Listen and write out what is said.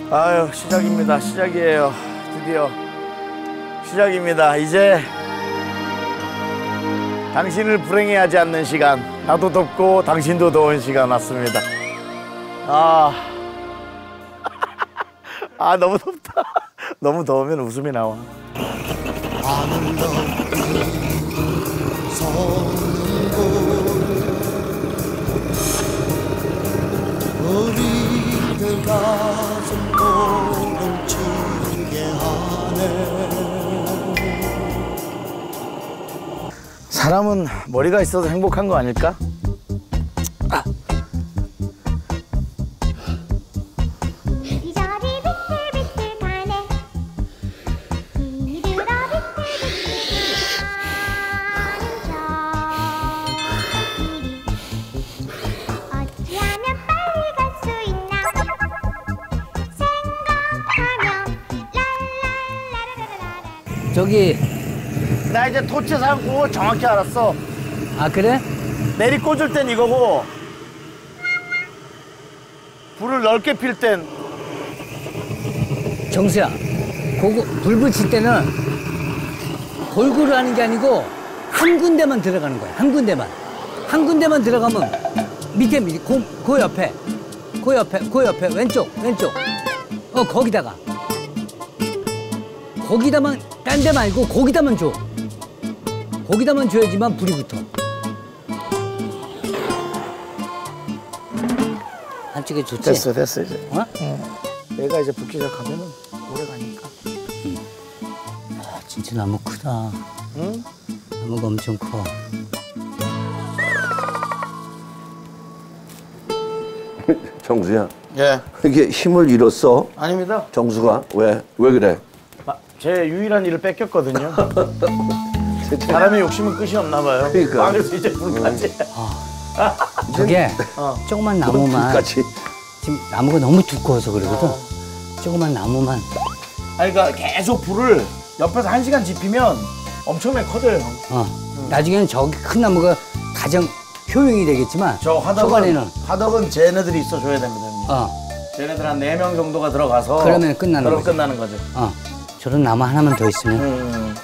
아유, 시작입니다. 시작이에요. 드디어 시작입니다. 이제 당신을 불행해하지 않는 시간, 나도 덥고 당신도 더운 시간 왔습니다. 너무 덥다. 너무 더우면 웃음이 나와. 우리들 가슴 고동치게 하네. 사람은 머리가 있어서 행복한 거 아닐까? 이리저리 비틀비틀 가네. 이리로 비틀비틀 가는 어찌하면 빨리 갈 수 있나 생각하면 랄랄라라라라라. 저기 나 이제 토치 삼고 정확히 알았어. 아 그래? 내리 꽂을 땐 이거고 불을 넓게 필 땐 정수야, 그거 불 붙일 때는 골고루 하는 게 아니고 한 군데만 들어가는 거야. 한 군데만. 한 군데만 들어가면 밑에 그 옆에 왼쪽. 거기다만 딴 데 말고 거기다만 줘. 거기다만 줘야지만 불이 붙어. 한쪽에 좋지? 됐어 이제. 어? 내가 이제 붙기 시작하면은 오래 가니까. 아, 진짜 나무 크다. 응? 나무가 엄청 커. 정수야, 예. 이게 힘을 잃었어? 아닙니다. 정수가? 왜 그래? 제 유일한 일을 뺏겼거든요. 사람의 욕심은 끝이 없나 봐요. 그러니까. 그래서 이제 불까지. 저게 조그만 나무만 같이. 지금 나무가 너무 두꺼워서 그러거든. 조그만 나무만. 아니, 그러니까 계속 불을 옆에서 1시간 지피면 엄청나게 커져요, 형. 나중에는 저기 큰 나무가 가장 효용이 되겠지만 저 초반에는 화덕은 쟤네들이 있어줘야 됩니다. 쟤네들 한 4명 정도가 들어가서 그러면 끝나는 그럼 거지. 끝나는 거죠. 저런 나무 하나만 더 있으면